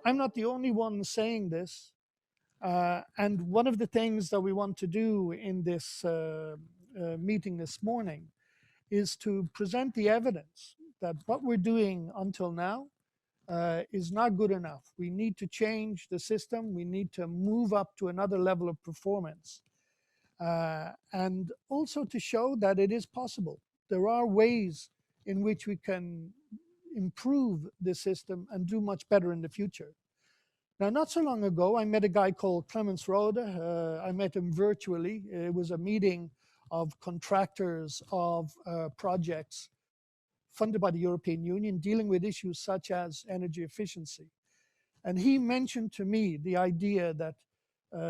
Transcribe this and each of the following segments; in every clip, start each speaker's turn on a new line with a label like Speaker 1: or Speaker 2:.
Speaker 1: I'm not the only one saying this. And one of the things that we want to do in this meeting this morning is to present the evidence that what we're doing until now is not good enough. We need to change the system. We need to move up to another level of performance. And also to show that it is possible. There are ways in which we can improve the system and do much better in the future. Now, not so long ago, I met a guy called Clemens ROHDE. I met him virtually. It was a meeting of contractors of projects funded by the European Union dealing with issues such as energy efficiency. And he mentioned to me the idea that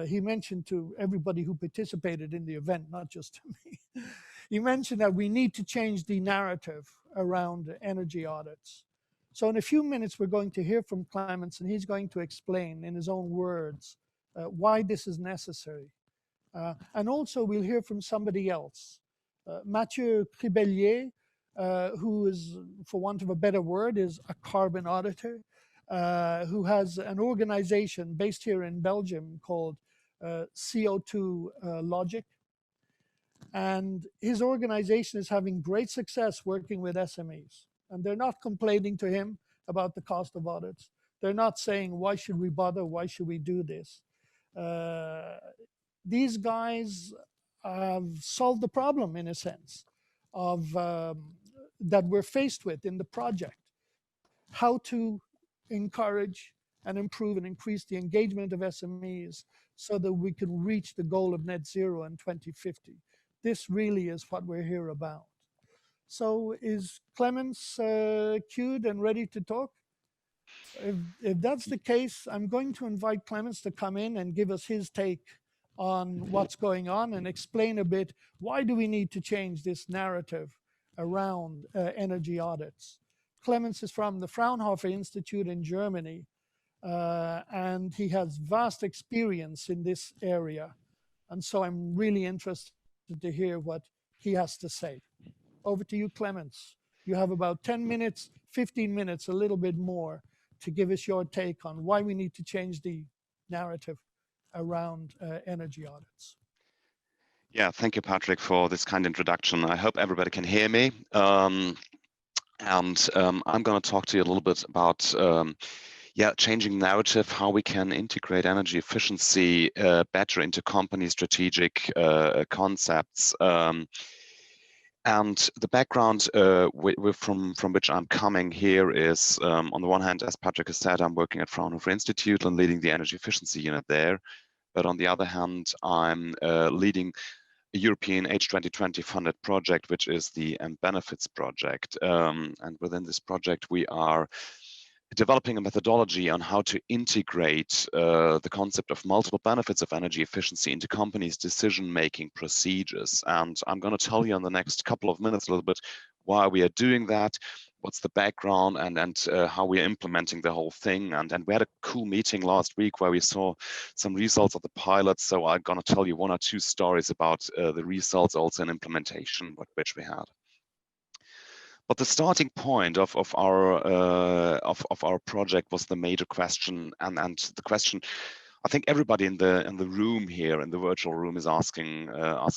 Speaker 1: he mentioned to everybody who participated in the event, not just to me. He mentioned that we need to change the narrative around energy audits. So in a few minutes, we're going to hear from Clemens, and he's going to explain in his own words why this is necessary. And also we'll hear from somebody else, Mathieu CRIBELLIER, who is, for want of a better word, is a carbon auditor, who has an organization based here in Belgium called CO2 Logic. And his organization is having great success working with SMEs. And they're not complaining to him about the cost of audits. They're not saying, why should we bother? Why should we do this? These guys have solved the problem, in a sense, of that we're faced with in the project. How to encourage and improve and increase the engagement of SMEs so that we can reach the goal of net zero in 2050. This really is what we're here about. So is Clemens queued and ready to talk? If that's the case, I'm going to invite Clemens to come in and give us his take on what's going on and explain a bit, why do we need to change this narrative around energy audits? Clemens is from the Fraunhofer Institute in Germany, and he has vast experience in this area. And so I'm really interested to hear what he has to say. Over to you, Clemens. You have about 10 minutes, 15 minutes, a little bit more, to give us your take on why we need to change the narrative around energy audits.
Speaker 2: Yeah, thank you, Patrick, for this kind introduction. I hope everybody can hear me. I'm going to talk to you a little bit about changing narrative, how we can integrate energy efficiency better into company strategic concepts. And the background from which I'm coming here is, on the one hand, as Patrick has said, I'm working at Fraunhofer Institute and leading the energy efficiency unit there. But on the other hand, I'm leading a European H2020 funded project, which is the Benefits project. And within this project, we are developing a methodology on how to integrate the concept of multiple benefits of energy efficiency into companies' decision-making procedures. And I'm going to tell you in the next couple of minutes a little bit why we are doing that, what's the background, and how we are implementing the whole thing. And we had a cool meeting last week where we saw some results of the pilots. So I'm going to tell you one or two stories about the results also in implementation, which we had. But the starting point of our project was the major question, and the question I think everybody in the room here, in the virtual room, is asking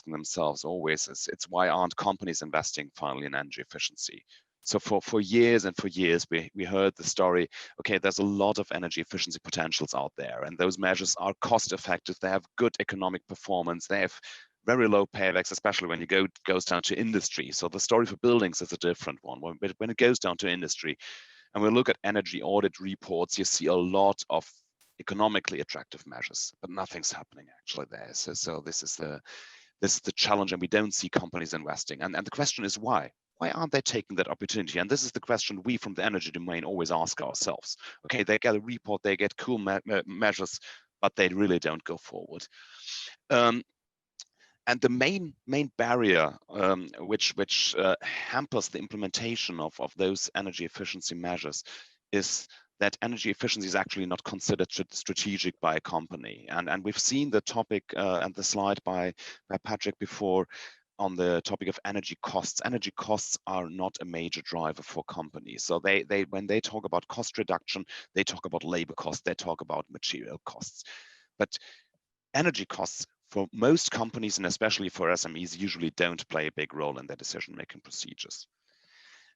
Speaker 2: themselves always is, it's why aren't companies investing finally in energy efficiency? So for years and for years, we heard the story, okay, there's a lot of energy efficiency potentials out there, and those measures are cost effective, they have good economic performance, they have very low paybacks, especially when you goes down to industry. So the story for buildings is a different one. When it goes down to industry, and we look at energy audit reports, you see a lot of economically attractive measures, but nothing's happening actually there. So this is the challenge, and we don't see companies investing. And the question is why? Why aren't they taking that opportunity? And this is the question we from the energy domain always ask ourselves. Okay, they get a report, they get cool measures, but they really don't go forward. And the main barrier which hampers the implementation of those energy efficiency measures is that energy efficiency is actually not considered strategic by a company. And we've seen the topic and the slide by Patrick before. on the topic of energy costs. Energy costs are not a major driver for companies. So when they talk about cost reduction, they talk about labor costs, they talk about material costs. But energy costs for most companies, and especially for SMEs, usually don't play a big role in their decision-making procedures.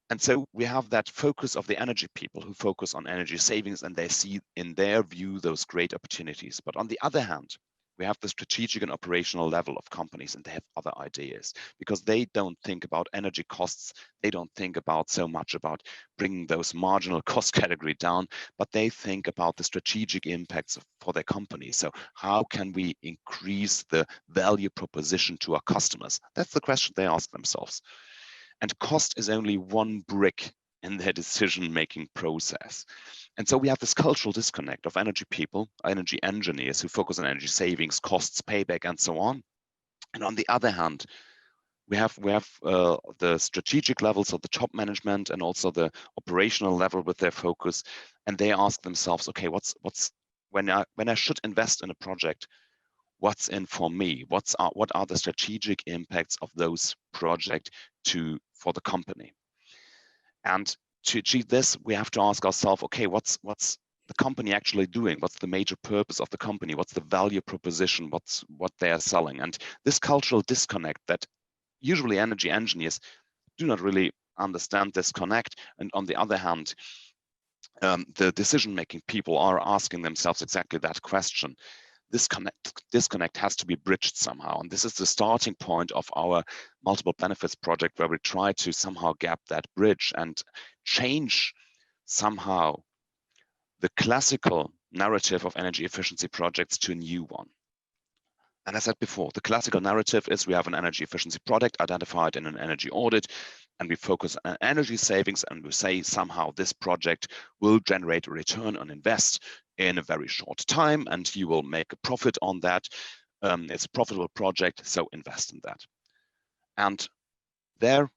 Speaker 2: And so we have that focus of the energy people who focus on energy savings, and they see in their view those great opportunities. But on the other hand, we have the strategic and operational level of companies, and they have other ideas because they don't think about energy costs. They don't think about so much about bringing those marginal cost category down, but they think about the strategic impacts for their company. So how can we increase the value proposition to our customers? That's the question they ask themselves. And cost is only one brick in their decision-making process. And so we have this cultural disconnect of energy people, energy engineers who focus on energy savings, costs, payback, and so on. And on the other hand, we have the strategic levels of the top management and also the operational level with their focus, and they ask themselves, okay, what's when I should invest in a project, what's in for me? What are the strategic impacts of those projects for the company? And to achieve this, we have to ask ourselves, okay, what's the company actually doing? What's the major purpose of the company? What's the value proposition? What they are selling? And this cultural disconnect that usually energy engineers do not really understand this connect. And on the other hand, the decision-making people are asking themselves exactly that question. This disconnect has to be bridged somehow. And this is the starting point of our multiple benefits project, where we try to somehow gap that bridge and change somehow the classical narrative of energy efficiency projects to a new one. And as I said before, the classical narrative is we have an energy efficiency product identified in an energy audit, and we focus on energy savings, and we say somehow this project will generate a return on invest in a very short time, and you will make a profit on that. It's a profitable project, so invest in that. And there,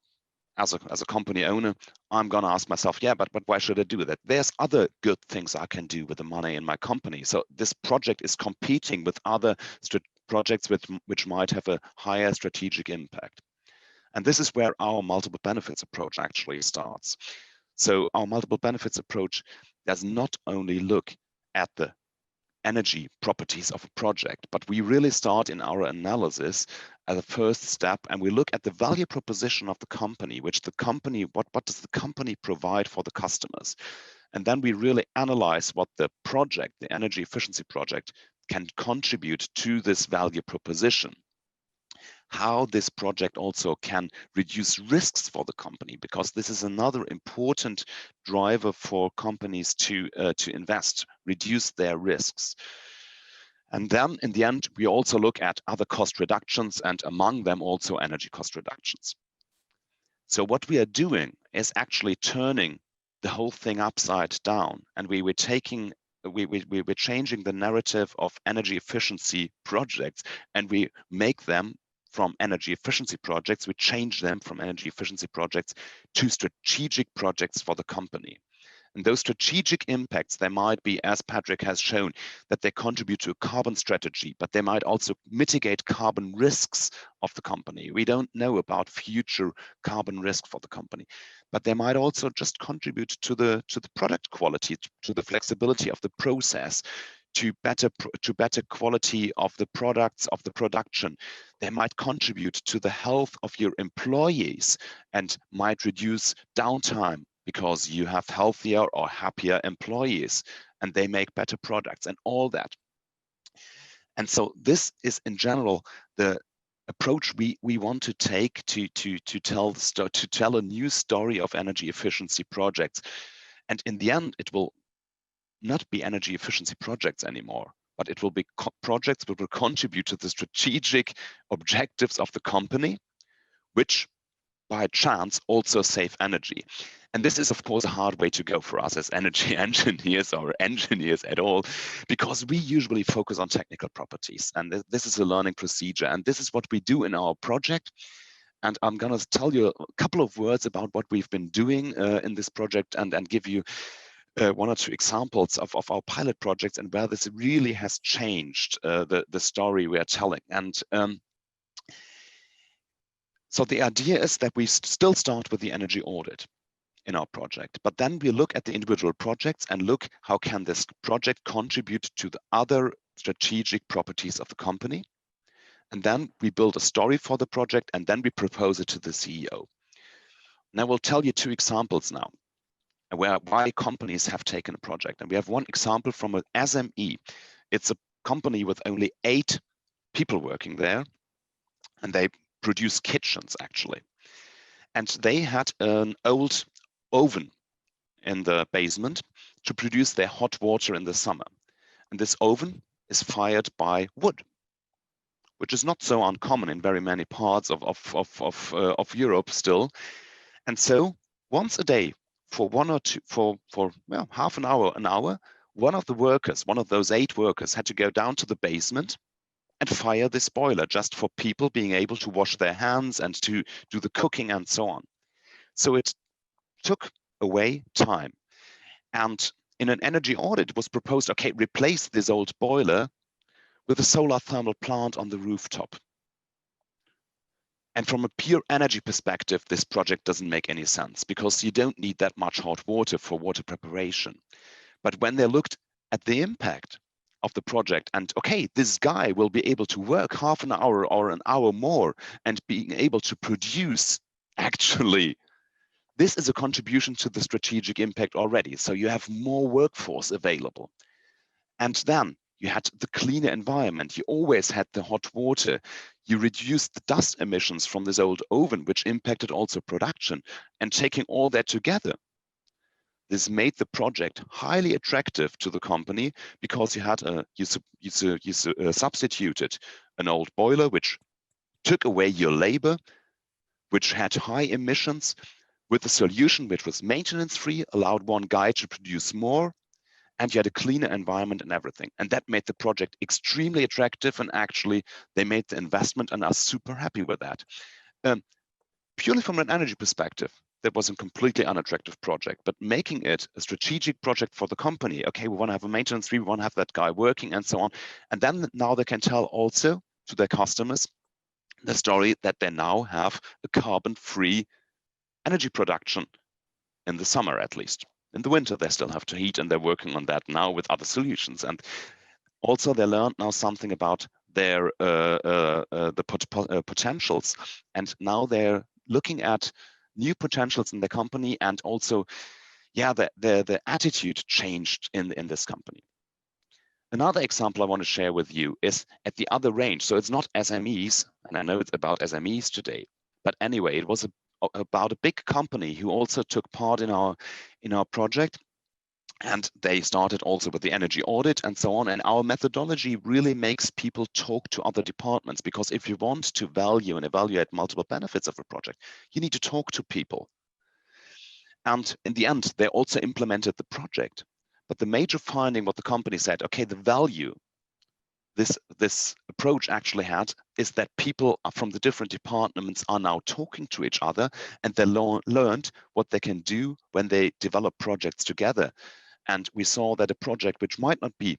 Speaker 2: as a company owner, I'm going to ask myself, yeah, but why should I do that? There's other good things I can do with the money in my company. So this project is competing with other projects which might have a higher strategic impact. And this is where our multiple benefits approach actually starts. So our multiple benefits approach does not only look at the energy properties of a project, but we really start in our analysis as a first step, and we look at the value proposition of the company, what does the company provide for the customers? And then we really analyze what the project, the energy efficiency project, can contribute to this value proposition. How this project also can reduce risks for the company, because this is another important driver for companies to invest, reduce their risks. And then in the end, we also look at other cost reductions, and among them also energy cost reductions. So what we are doing is actually turning the whole thing upside down, and we're changing the narrative of energy efficiency projects, and we make them from energy efficiency projects, we change them from energy efficiency projects to strategic projects for the company. And those strategic impacts, they might be, as Patrick has shown, that they contribute to a carbon strategy, but they might also mitigate carbon risks of the company. We don't know about future carbon risk for the company, but they might also just contribute to the product quality, to the flexibility of the process, to better quality of the products, of the production. They might contribute to the health of your employees and might reduce downtime because you have healthier or happier employees and they make better products and all that. And so this is in general the approach we want to take to tell a new story of energy efficiency projects. And in the end, it will not be energy efficiency projects anymore, but it will be projects that will contribute to the strategic objectives of the company, which by chance also save energy. And this is, of course, a hard way to go for us as energy engineers or engineers at all, because we usually focus on technical properties. And this is a learning procedure. And this is what we do in our project. And I'm going to tell you a couple of words about what we've been doing in this project and give you one or two examples of our pilot projects and where this really has changed the story we are telling. And So the idea is that we still start with the energy audit in our project, but then we look at the individual projects and look how can this project contribute to the other strategic properties of the company. And then we build a story for the project, and then we propose it to the CEO. And I will tell you 2 examples now why companies have taken a project. And we have one example from an SME. It's a company with only 8 people working there, and they produce kitchens actually. And they had an old oven in the basement to produce their hot water in the summer. And this oven is fired by wood, which is not so uncommon in very many parts of Europe still. And so once a day, for well, half an hour, one of the workers, one of those 8 workers, had to go down to the basement and fire this boiler just for people being able to wash their hands and to do the cooking and so on. So it took away time. And in an energy audit, it was proposed, okay, replace this old boiler with a solar thermal plant on the rooftop. And from a pure energy perspective, this project doesn't make any sense because you don't need that much hot water for water preparation. But when they looked at the impact of the project and, okay, this guy will be able to work half an hour or an hour more and being able to produce, actually, this is a contribution to the strategic impact already. So you have more workforce available. And then you had the cleaner environment. You always had the hot water. You reduced the dust emissions from this old oven, which impacted also production. And taking all that together, this made the project highly attractive to the company because you had substituted an old boiler, which took away your labor, which had high emissions, with a solution which was maintenance-free, allowed one guy to produce more, and you had a cleaner environment and everything. And that made the project extremely attractive, and actually they made the investment and are super happy with that. Purely from an energy perspective, that was a completely unattractive project, but making it a strategic project for the company, okay, we want to have a maintenance fee, we want to have that guy working and so on. And then now they can tell also to their customers the story that they now have a carbon-free energy production in the summer, at least. In the winter, they still have to heat, and they're working on that now with other solutions. And also they learned now something about their potentials, and now they're looking at new potentials in the company, and also, yeah, the attitude changed in this company. Another example I want to share with you is at the other range. So it's not SMEs, and I know it's about SMEs today, but anyway, it was about a big company who also took part in our project. And they started also with the energy audit and so on. And our methodology really makes people talk to other departments, because if you want to value and evaluate multiple benefits of a project, you need to talk to people. And in the end, they also implemented the project. But the major finding, what the company said, okay, the value this approach actually had is that people from the different departments are now talking to each other, and they learned what they can do when they develop projects together. And we saw that a project which might not be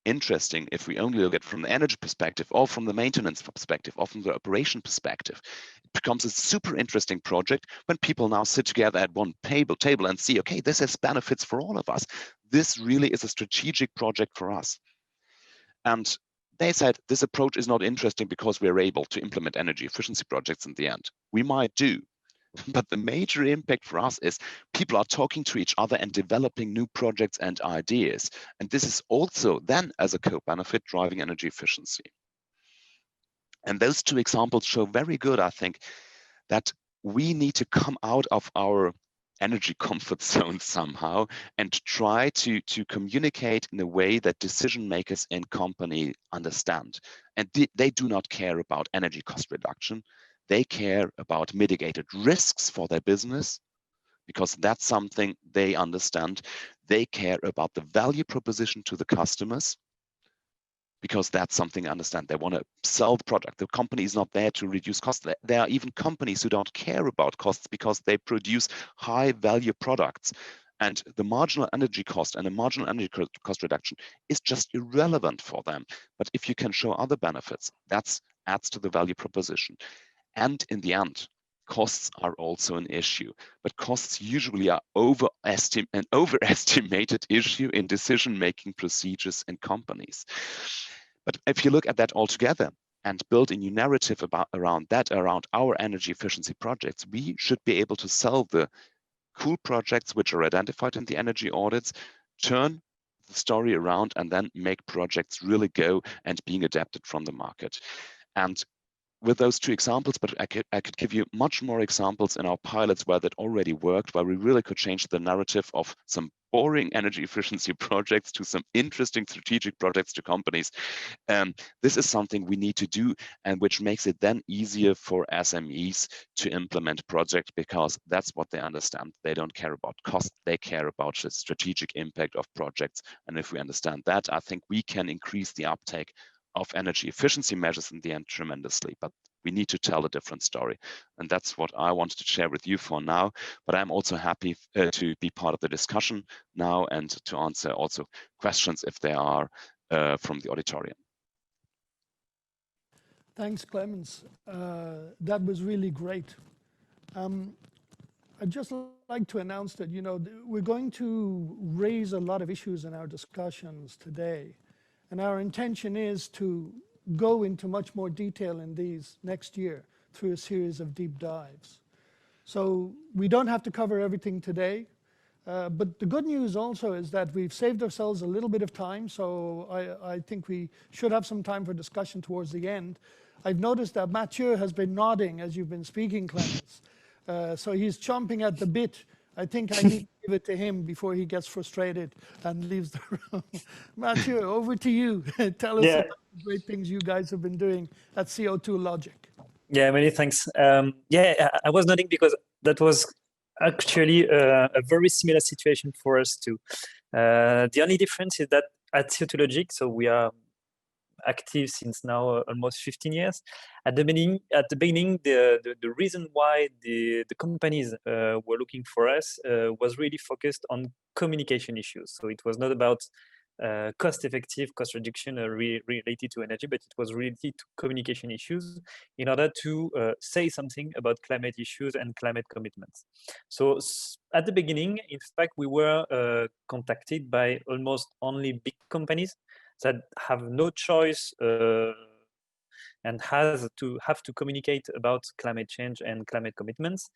Speaker 2: interesting if we only look at it from the energy perspective, or from the maintenance perspective, or from the operation perspective, it becomes a super interesting project when people now sit together at one table and see, okay, this has benefits for all of us. This really is a strategic project for us. And they said this approach is not interesting because we're able to implement energy efficiency projects in the end. We might do, but the major impact for us is people are talking to each other and developing new projects and ideas. And this is also then, as a co-benefit, driving energy efficiency. And those 2 examples show very good, I think, that we need to come out of our energy comfort zone somehow and try to communicate in a way that decision makers in company understand. And they do not care about energy cost reduction. They care about mitigated risks for their business, because that's something they understand. They care about the value proposition to the customers, because that's something I understand. They want to sell the product. The company is not there to reduce costs. There are even companies who don't care about costs because they produce high value products. And the marginal energy cost and the marginal energy cost reduction is just irrelevant for them. But if you can show other benefits, that adds to the value proposition. And in the end, costs are also an issue, but costs usually are an overestimated issue in decision-making procedures in companies. But if you look at that altogether and build a new narrative around our energy efficiency projects, we should be able to sell the cool projects which are identified in the energy audits, turn the story around, and then make projects really go and being adapted from the market. And with those two examples, but I could give you much more examples in our pilots where that already worked, where we really could change the narrative of some boring energy efficiency projects to some interesting strategic projects to companies. This is something we need to do, and which makes it then easier for SMEs to implement projects, because that's what they understand. They don't care about cost, they care about the strategic impact of projects. And if we understand that, I think we can increase the uptake of energy efficiency measures in the end tremendously, but we need to tell a different story. And that's what I wanted to share with you for now, but I'm also happy to be part of the discussion now and to answer also questions if they are from the auditorium.
Speaker 1: Thanks, Clemens. That was really great. I'd just like to announce that, we're going to raise a lot of issues in our discussions today. And our intention is to go into much more detail in these next year through a series of deep dives. So we don't have to cover everything today. But the good news also is that we've saved ourselves a little bit of time. So I think we should have some time for discussion towards the end. I've noticed that Mathieu has been nodding as you've been speaking, Clemens. So he's chomping at the bit. I think I need to give it to him before he gets frustrated and leaves the room. Mathieu, over to you. Tell us about the great things you guys have been doing at CO2 Logic.
Speaker 3: Yeah, many thanks. I was nodding because that was actually a very similar situation for us too. The only difference is that at CO2 Logic, so we are active since now almost 15 years. At the beginning, the reason why the companies were looking for us was really focused on communication issues. So it was not about cost reduction related to energy, but it was related to communication issues in order to say something about climate issues and climate commitments. So at the beginning, in fact, we were contacted by almost only big companies that have no choice and have to communicate about climate change and climate commitments.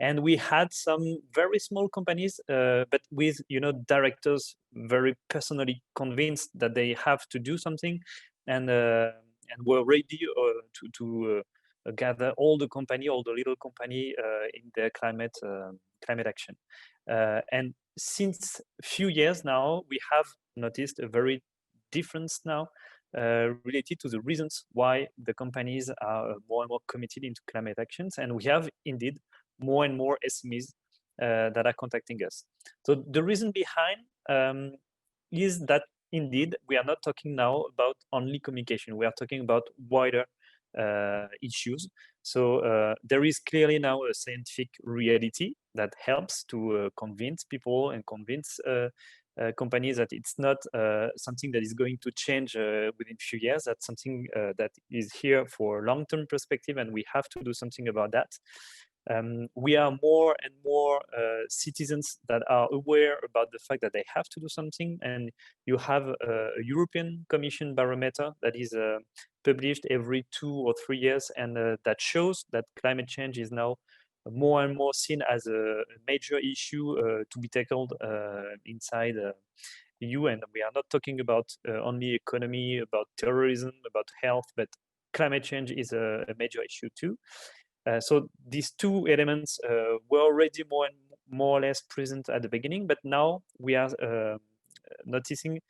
Speaker 3: And we had some very small companies, but with directors very personally convinced that they have to do something, and were ready to gather all the little company in their climate action. And since few years now, we have noticed a very difference now related to the reasons why the companies are more and more committed into climate actions, and we have indeed more and more SMEs that are contacting us. So the reason behind is that indeed we are not talking now about only communication. We are talking about wider issues. So there is clearly now a scientific reality that helps to convince people and convince companies that it's not something that is going to change within a few years. That's something that is here for long-term perspective, and we have to do something about that. We are more and more citizens that are aware about the fact that they have to do something, and you have a European Commission barometer that is published every 2 or 3 years, and that shows that climate change is now more and more seen as a major issue to be tackled inside EU. And we are not talking about only economy, about terrorism, about health, but climate change is a major issue too. So these two elements were already more or less present at the beginning, but now we are noticing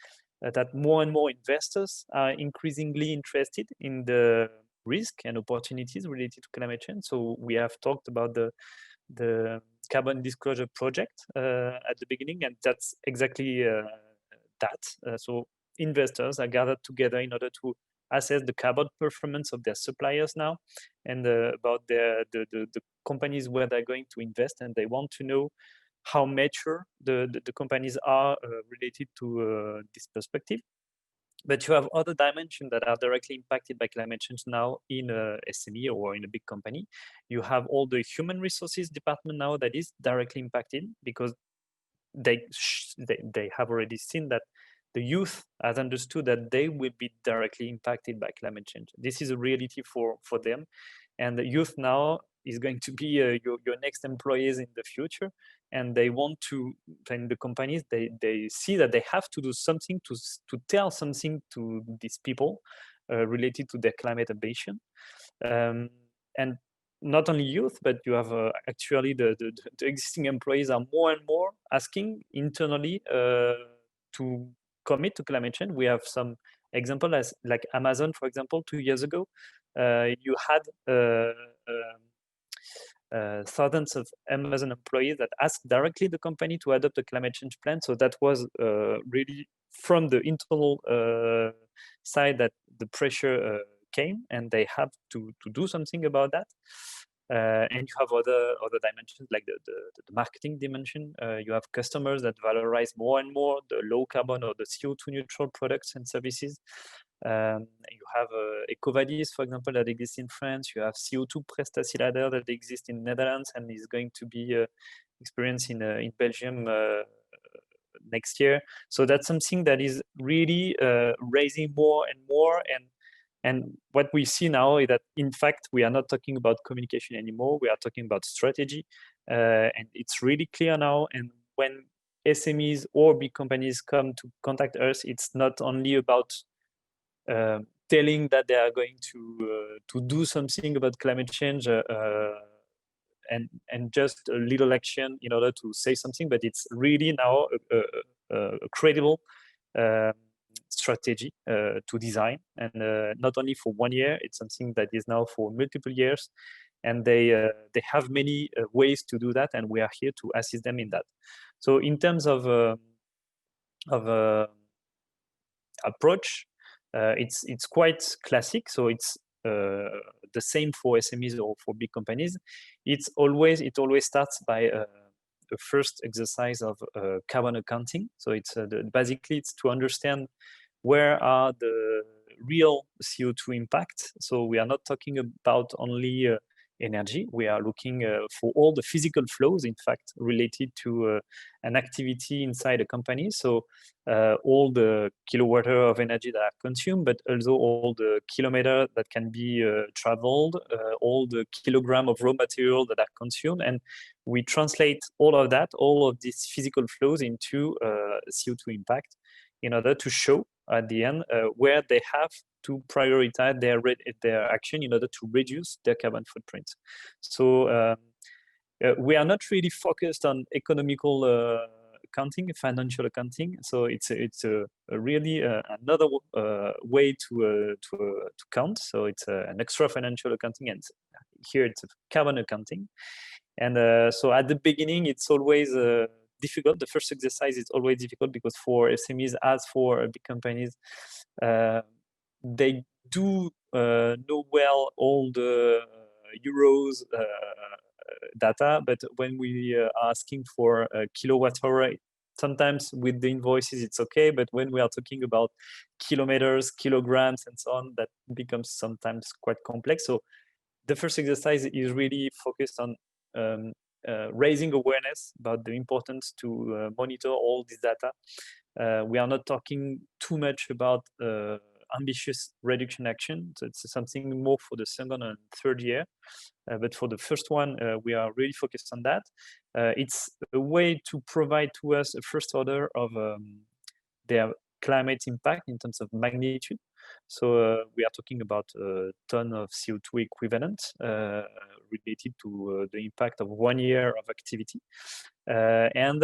Speaker 3: that more and more investors are increasingly interested in the risk and opportunities related to climate change. So we have talked about the carbon disclosure project at the beginning, and that's exactly that. So investors are gathered together in order to assess the carbon performance of their suppliers now, and about the companies where they're going to invest, and they want to know how mature the companies are related to this perspective. But you have other dimensions that are directly impacted by climate change now in a SME or in a big company. You have all the human resources department now that is directly impacted because they have already seen that the youth has understood that they will be directly impacted by climate change. This is a reality for them. And the youth now is going to be your next employees in the future. And they want to, in the companies, they see that they have to do something to tell something to these people related to their climate ambition. And not only youth, but you have actually the existing employees are more and more asking internally to commit to climate change. We have some example as like Amazon, for example, 2 years ago, you had thousands of Amazon employees that asked directly the company to adopt a climate change plan. So that was really from the internal side that the pressure came, and they have to do something about that. And you have other dimensions like the marketing dimension. You have customers that valorize more and more the low carbon or the CO2 neutral products and services. You have EcoVadis, for example, that exists in France. You have CO2 Prestatielader that exists in Netherlands and is going to be experienced in Belgium next year. So that's something that is really raising more and more. And what we see now is that, in fact, we are not talking about communication anymore. We are talking about strategy. And it's really clear now. And when SMEs or big companies come to contact us, it's not only about telling that they are going to do something about climate change and just a little action in order to say something, but it's really now a credible strategy to design, and not only for 1 year. It's something that is now for multiple years, and they have many ways to do that, and we are here to assist them in that. So in terms of approach, it's quite classic. So it's the same for SMEs or for big companies. It always starts by the first exercise of carbon accounting. So it's basically it's to understand where are the real CO2 impacts. So we are not talking about only energy. We are looking for all the physical flows, in fact, related to an activity inside a company. So all the kilowatt hour of energy that are consumed, but also all the kilometer that can be traveled, all the kilogram of raw material that are consumed. And we translate all of that, all of these physical flows into CO2 impact in order to show at the end where they have to prioritize their action in order to reduce their carbon footprint. So we are not really focused on economical accounting, financial accounting. So it's a really another way to count. So it's an extra financial accounting, and here it's carbon accounting. And so at the beginning, it's always difficult. The first exercise is always difficult because for SMEs, as for big companies, they do know well all the euros data, but when we are asking for a kilowatt hour, sometimes with the invoices it's okay, but when we are talking about kilometers, kilograms, and so on, that becomes sometimes quite complex. So the first exercise is really focused on raising awareness about the importance to monitor all this data. We are not talking too much about ambitious reduction action. So it's something more for the second and third year. But for the first one, we are really focused on that. It's a way to provide to us a first order of their climate impact in terms of magnitude. So we are talking about a ton of CO2 equivalent related to the impact of 1 year of activity. And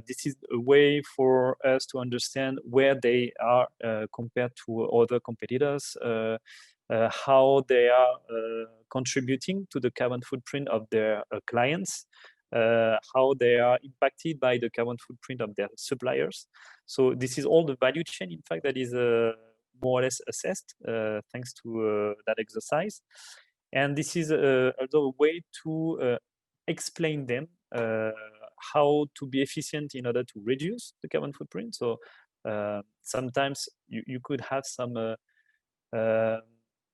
Speaker 3: this is a way for us to understand where they are compared to other competitors, how they are contributing to the carbon footprint of their clients, how they are impacted by the carbon footprint of their suppliers. So this is all the value chain, in fact, that is more or less assessed thanks to that exercise. And this is also a way to explain them how to be efficient in order to reduce the carbon footprint. So sometimes you could have some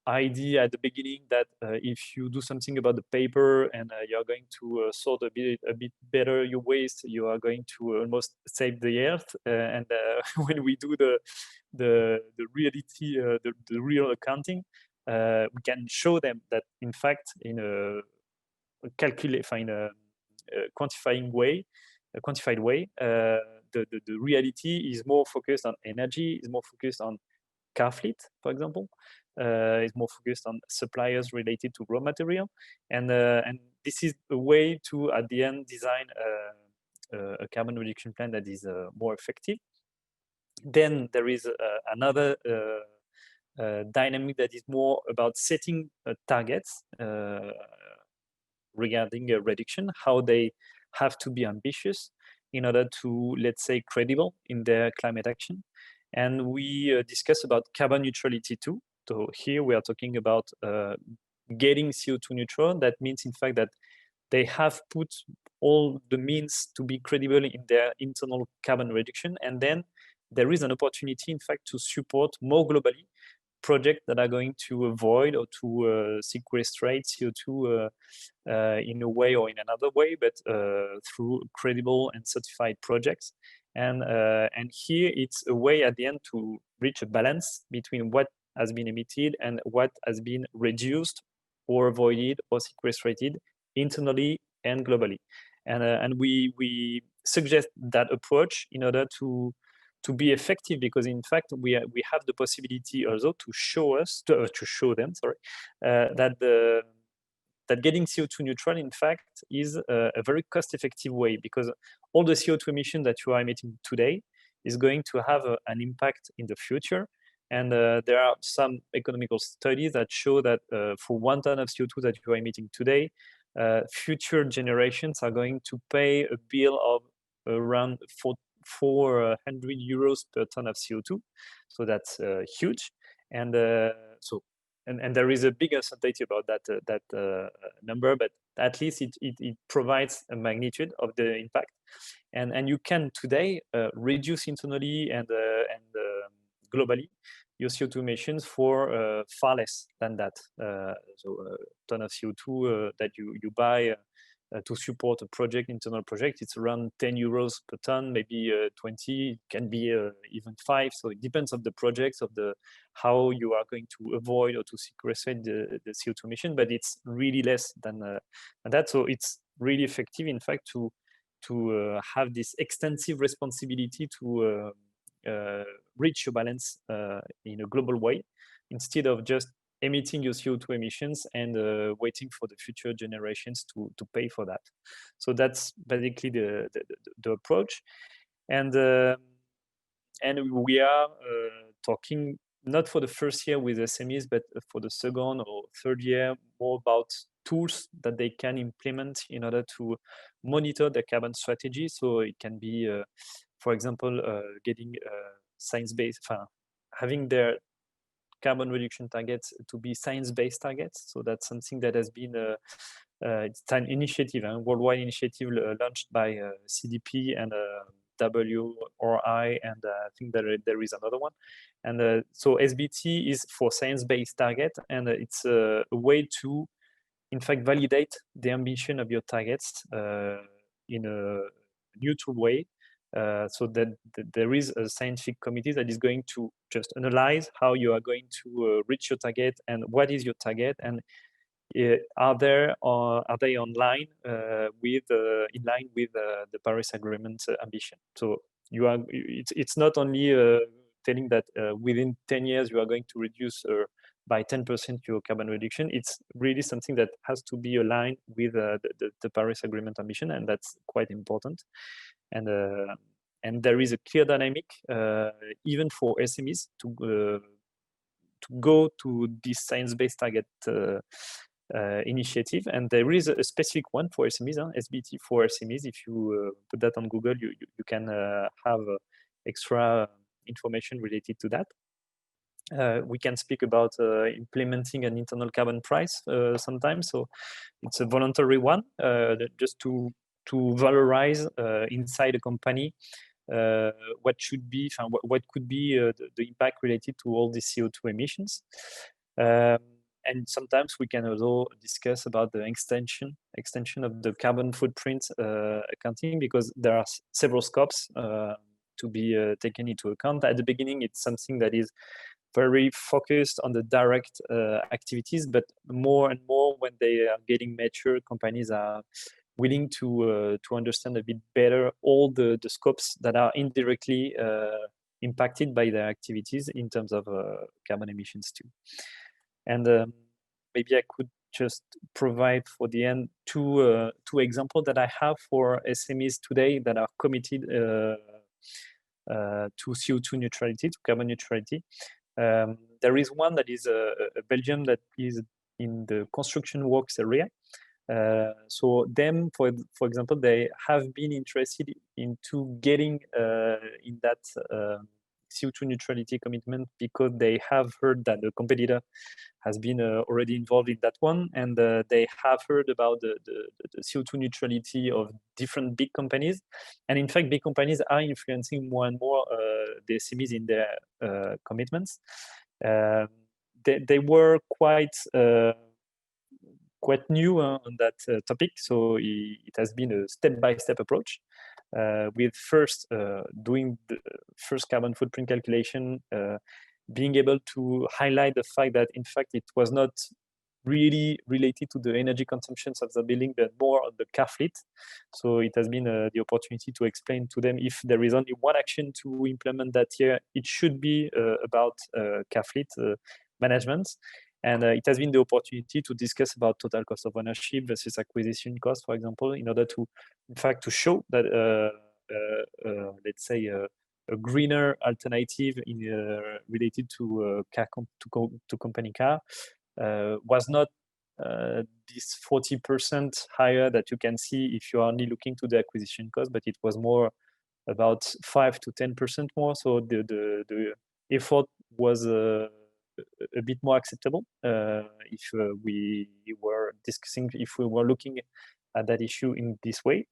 Speaker 3: idea at the beginning that if you do something about the paper and you're going to sort a bit better your waste, you are going to almost save the earth. And when we do the reality, the real accounting, we can show them that in fact in a quantified way, the reality is more focused on energy, is more focused on car fleet, for example, is more focused on suppliers related to raw material, and this is a way to at the end design a carbon reduction plan that is more effective. Then there is another dynamic that is more about setting targets regarding reduction, how they have to be ambitious in order to, let's say, credible in their climate action. And we discuss about carbon neutrality too. So here we are talking about getting CO2 neutral. That means, in fact, that they have put all the means to be credible in their internal carbon reduction. And then there is an opportunity, in fact, to support more globally projects that are going to avoid or to sequestrate CO2 in a way or in another way, but through credible and certified projects. And here it's a way at the end to reach a balance between what has been emitted and what has been reduced or avoided or sequestrated internally and globally. And we suggest that approach in order to be effective, because in fact we have the possibility also to show them that getting CO2 neutral, in fact, is a very cost-effective way, because all the CO2 emission that you are emitting today is going to have an impact in the future. And there are some economical studies that show that for 1 ton of CO2 that you are emitting today, future generations are going to pay a bill of around 400 euros per ton of CO2. So that's huge. And and there is a big uncertainty about that number, but at least it provides a magnitude of the impact. And you can today reduce internally and globally your CO2 emissions for far less than that. So a ton of CO2 that you buy to support a project, internal project, it's around 10 euros per ton, maybe 20, it can be even 5. So it depends on the projects, of how you are going to avoid or to sequestrate the CO2 emission, but it's really less than that. So it's really effective, in fact, to have this extensive responsibility to reach a balance in a global way, instead of just emitting your CO2 emissions and waiting for the future generations to pay for that. So that's basically the approach. And we are talking not for the first year with SMEs, but for the second or third year, more about tools that they can implement in order to monitor their carbon strategy. So it can be, for example, getting science-based, having their carbon reduction targets to be science-based targets. So that's something that has been it's an initiative, a worldwide initiative launched by CDP and WRI, and I think there is another one. And so SBT is for science-based target, and it's a way to, in fact, validate the ambition of your targets in a neutral way. So that there is a scientific committee that is going to just analyze how you are going to reach your target and what is your target, and are they online with in line with the Paris Agreement ambition. So you are it's not only telling that within 10 years you are going to reduce by 10% your carbon reduction. It's really something that has to be aligned with the Paris Agreement ambition, and that's quite important. And there is a clear dynamic, even for SMEs, to go to this science-based target initiative. And there is a specific one for SMEs, SBT for SMEs. If you put that on Google, you can have extra information related to that. We can speak about implementing an internal carbon price sometimes. So it's a voluntary one, just to valorize inside a company what should be, what could be the impact related to all the CO2 emissions. And sometimes we can also discuss about the extension of the carbon footprint accounting, because there are several scopes to be taken into account. At the beginning, it's something that is very focused on the direct activities, but more and more when they are getting mature, companies are willing to understand a bit better all the scopes that are indirectly impacted by their activities in terms of carbon emissions too. And maybe I could just provide for the end two examples that I have for SMEs today that are committed to CO2 neutrality, to carbon neutrality. There is one that is a Belgium that is in the construction works area. So them, for example, they have been interested into getting in that CO2 neutrality commitment because they have heard that the competitor has been already involved in that one, and they have heard about the CO2 neutrality of different big companies. And in fact, big companies are influencing more and more the SMEs in their commitments. They were quite new on that topic, so it has been a step-by-step approach. With first doing the first carbon footprint calculation, being able to highlight the fact that in fact it was not really related to the energy consumptions of the building, but more on the car fleet. So it has been the opportunity to explain to them, if there is only one action to implement that year, it should be about car fleet management. And it has been the opportunity to discuss about total cost of ownership versus acquisition cost, for example, in order to, in fact, to show that, let's say, a greener alternative related to company car was not this 40% higher that you can see if you're only looking to the acquisition cost, but it was more about 5 to 10% more. So the effort was a bit more acceptable if we were discussing, if we were looking at that issue in this way.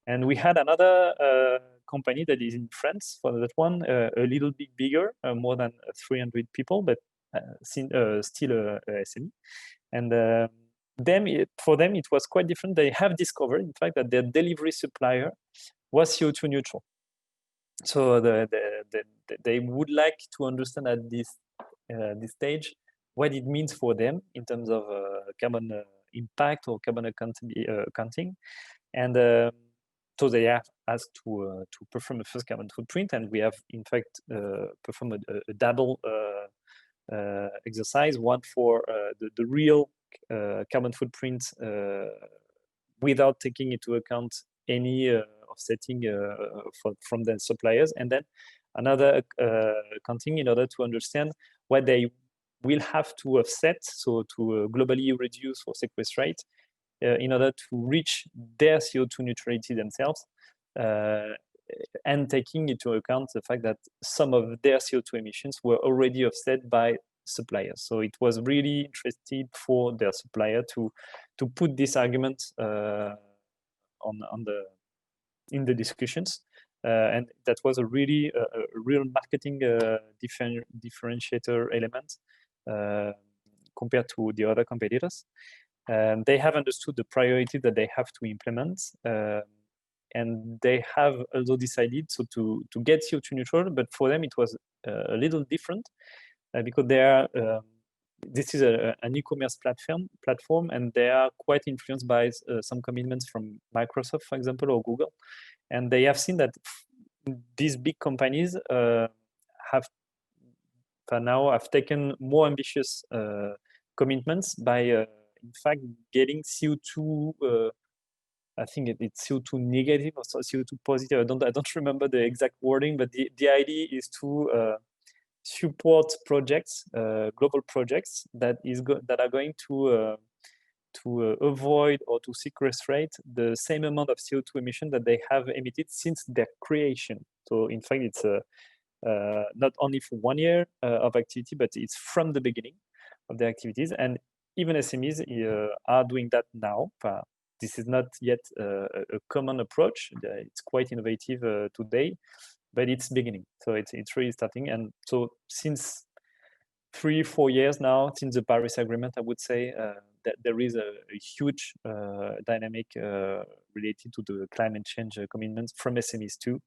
Speaker 3: And we had another company that is in France for that one, a little bit bigger, more than 300 people, but still a SME. And for them, it was quite different. They have discovered, in fact, that their delivery supplier was CO2 neutral. So they would like to understand at this stage what it means for them in terms of carbon impact or carbon accounting. And so they have asked to perform a first carbon footprint, and we have in fact performed a double exercise, one for the real carbon footprint without taking into account any offsetting from the suppliers, and then another accounting in order to understand what they will have to offset, so to globally reduce or sequestrate in order to reach their CO2 neutrality themselves, and taking into account the fact that some of their CO2 emissions were already offset by suppliers. So it was really interesting for their supplier to put this argument in the discussions, and that was a real marketing differentiator element compared to the other competitors. They have understood the priority that they have to implement, and they have also decided to get CO2 neutral. But for them, it was a little different because they are. This is an e-commerce platform, and they are quite influenced by some commitments from Microsoft, for example, or Google. And they have seen that these big companies have taken more ambitious commitments by, in fact, getting CO2. I think it's CO2 negative or CO2 positive. I don't remember the exact wording, but the idea is to support projects, global projects that are going to avoid or to sequestrate the same amount of CO2 emission that they have emitted since their creation. So in fact, it's not only for 1 year of activity, but it's from the beginning of the activities. And even SMEs are doing that now. this is not yet a common approach. It's quite innovative today, but it's beginning. So it's really starting. And so since 3-4 years now, since the Paris Agreement, I would say that there is a huge dynamic related to the climate change commitments from SMEs too,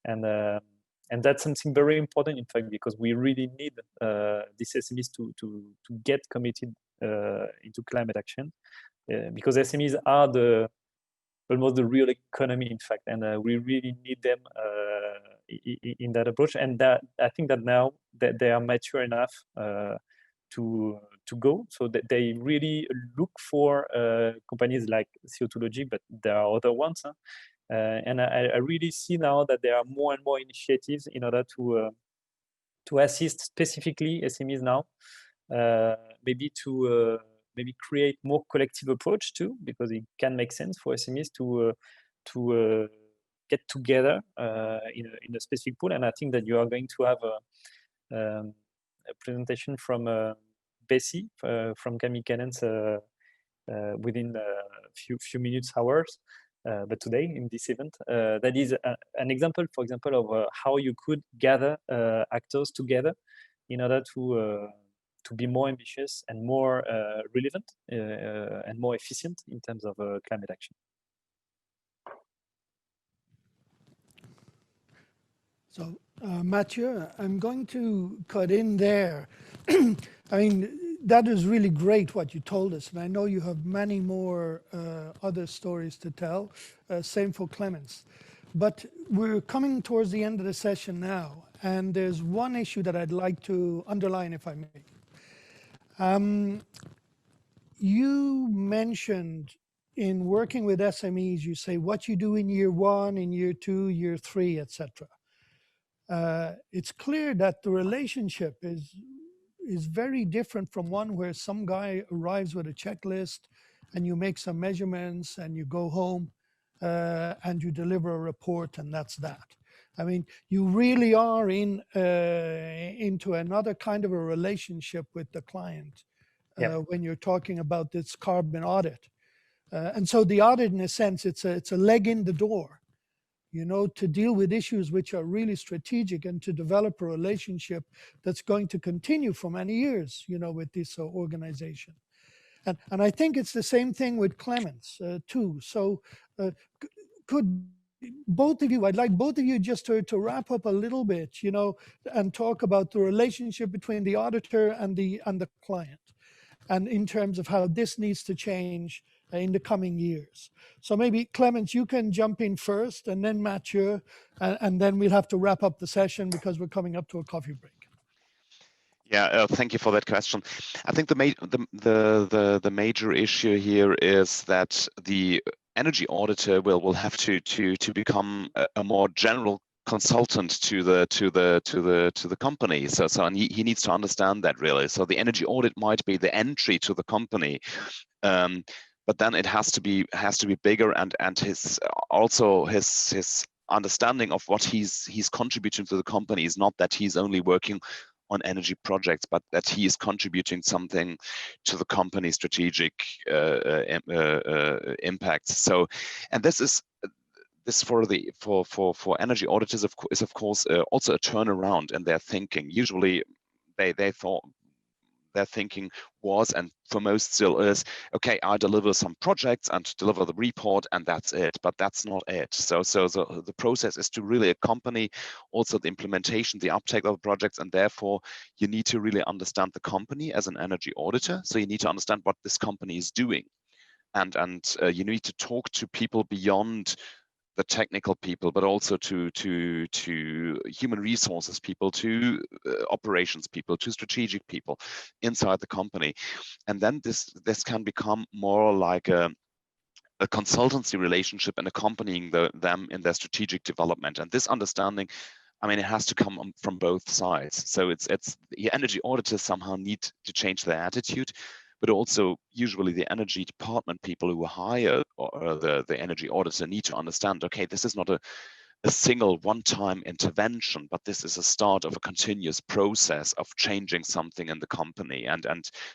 Speaker 3: and that's something very important, in fact, because we really need these SMEs to get committed into climate action, because SMEs are almost the real economy, in fact, and we really need them in that approach. And that I think that now that they are mature enough to go, so that they really look for companies like CO2 Logic, but there are other ones. And I really see now that there are more and more initiatives in order to assist specifically SMEs now, maybe to maybe create more collective approach too, because it can make sense for SMEs to get together in a specific pool. And I think that you are going to have a presentation from Bessie from Camille Cannon's within a few minutes, hours. But today in this event, that is an example, for example, of how you could gather actors together in order to be more ambitious and more relevant and more efficient in terms of climate action.
Speaker 1: So, Mathieu, I'm going to cut in there. I mean, that is really great what you told us, and I know you have many more other stories to tell. Same for Clemens. But we're coming towards the end of the session now, and there's one issue that I'd like to underline, if I may. You mentioned in working with SMEs, you say what you do in year 1, in year 2, year 3, etc. It's clear that the relationship is very different from one where some guy arrives with a checklist and you make some measurements and you go home and you deliver a report and that's that. I mean, you really are into another kind of a relationship with the client when you're talking about this carbon audit. And so the audit, in a sense, it's a leg in the door, you know, to deal with issues which are really strategic and to develop a relationship that's going to continue for many years, you know, with this organization. And I think it's the same thing with Clemens too. So could both of you, I'd like both of you just to wrap up a little bit, you know, and talk about the relationship between the auditor and the client, and in terms of how this needs to change in the coming years. So maybe Clemens, you can jump in first, and then Mathieu, and then we'll have to wrap up the session because we're coming up to a coffee break.
Speaker 2: Yeah, thank you for that question. I think the major issue here is that the energy auditor will have to become a more general consultant to the company. So and he needs to understand that, really. So the energy audit might be the entry to the company, but then it has to be bigger, and his understanding of what he's contributing to the company is not that he's only working on energy projects, but that he is contributing something to the company's strategic impacts. So, and this for energy auditors is of course also a turnaround in their thinking. Usually, they thought their thinking was, and for most still is, okay, I deliver some projects and deliver the report and that's it, but that's not it. So the process is to really accompany also the implementation, the uptake of the projects, and therefore you need to really understand the company as an energy auditor. So you need to understand what this company is doing, and you need to talk to people beyond the technical people, but also to human resources people, to operations people, to strategic people inside the company. And then this can become more like a consultancy relationship and accompanying them in their strategic development. And this understanding, I mean, it has to come from both sides. So it's the energy auditors somehow need to change their attitude, but also usually the energy department people who hire the energy auditor need to understand, okay, this is not a single one-time intervention, but this is a start of a continuous process of changing something in the company. And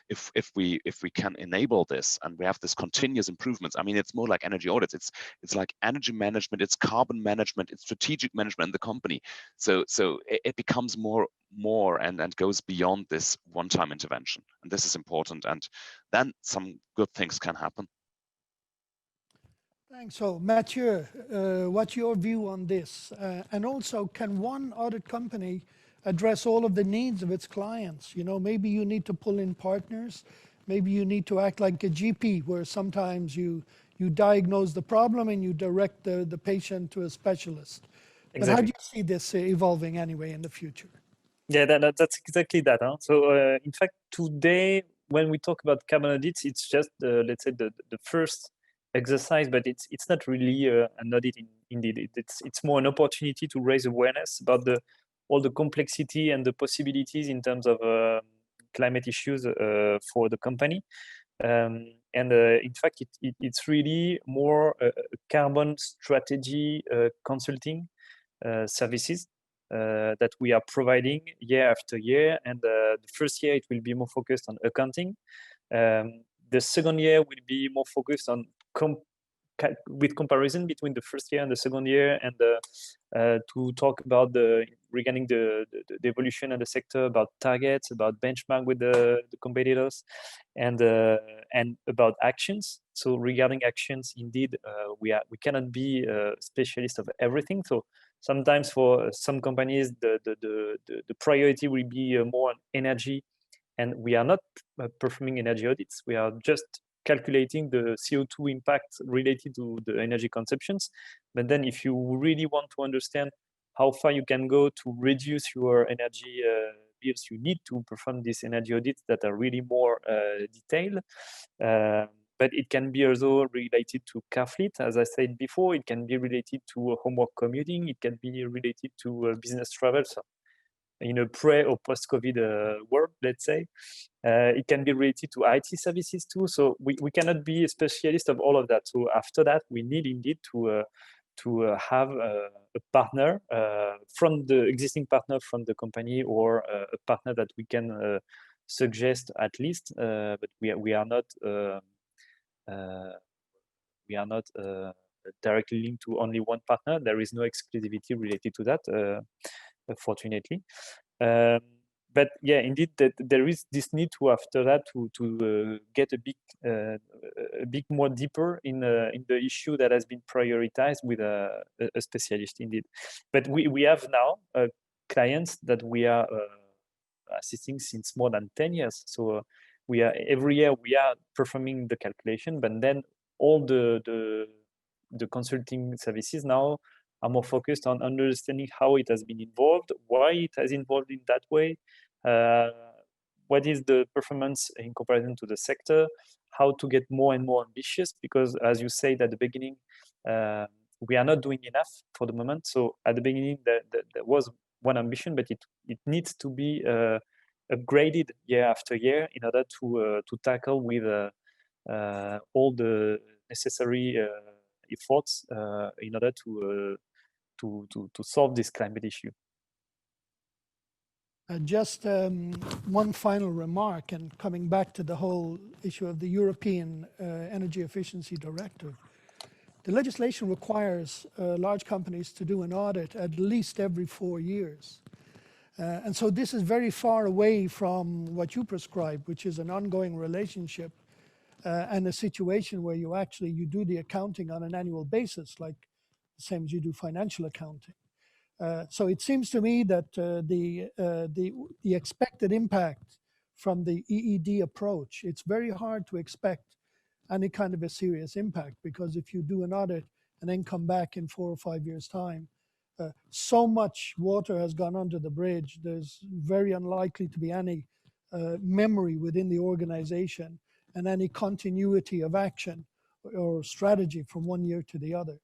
Speaker 2: if we can enable this and we have this continuous improvements, I mean, it's more like energy audits. It's like energy management, it's carbon management, it's strategic management in the company. So it becomes more and goes beyond this one-time intervention. And this is important. And then some good things can happen.
Speaker 1: Thanks. So, Mathieu, what's your view on this? And also, can one audit company address all of the needs of its clients? You know, maybe you need to pull in partners. Maybe you need to act like a GP, where sometimes you diagnose the problem and you direct the patient to a specialist.
Speaker 3: Exactly.
Speaker 1: But how do you see this evolving anyway in the future?
Speaker 3: Yeah, that's exactly that. Huh? So, in fact, today, when we talk about carbon audits, it's just, let's say, the first exercise, but it's not really an audit indeed. It's more an opportunity to raise awareness about all the complexity and the possibilities in terms of climate issues for the company. And in fact, it's really more carbon strategy consulting services that we are providing year after year. And the first year, it will be more focused on accounting. The second year will be more focused on with comparison between the first year and the second year, and to talk about regarding the evolution of the sector, about targets, about benchmark with the competitors, and about actions. So regarding actions, indeed, we cannot be a specialist of everything. So sometimes for some companies, the priority will be more on energy, and we are not performing energy audits. We are just calculating the CO2 impact related to the energy consumptions. But then if you really want to understand how far you can go to reduce your energy bills, you need to perform these energy audits that are really more detailed. But it can be also related to car fleet, as I said before. It can be related to homework commuting. It can be related to business travel. So in a pre or post-COVID world, let's say. It can be related to IT services too. So we cannot be a specialist of all of that. So after that, we need indeed to have a partner from the existing partner from the company, or a partner that we can suggest at least. But we are not directly linked to only one partner. There is no exclusivity related to that, fortunately. But yeah, indeed, there is this need to, after that, to get a bit more deeper in the issue that has been prioritized with a specialist, indeed. But we have now clients that we are assisting since more than 10 years. So every year we are performing the calculation, but then all the consulting services now are more focused on understanding how it has been involved, why it has involved in that way, what is the performance in comparison to the sector, how to get more and more ambitious, because as you said at the beginning, we are not doing enough for the moment. So at the beginning, there was one ambition, but it needs to be upgraded year after year in order to tackle with all the necessary efforts in order to solve this climate issue.
Speaker 1: Just one final remark, and coming back to the whole issue of the European Energy Efficiency Directive. The legislation requires large companies to do an audit at least every 4 years. And so this is very far away from what you prescribe, which is an ongoing relationship and a situation where you do the accounting on an annual basis, like the same as you do financial accounting. So it seems to me that the expected impact from the EED approach, it's very hard to expect any kind of a serious impact, because if you do an audit and then come back in 4 or 5 years' time, so much water has gone under the bridge, there's very unlikely to be any memory within the organization and any continuity of action or strategy from one year to the other.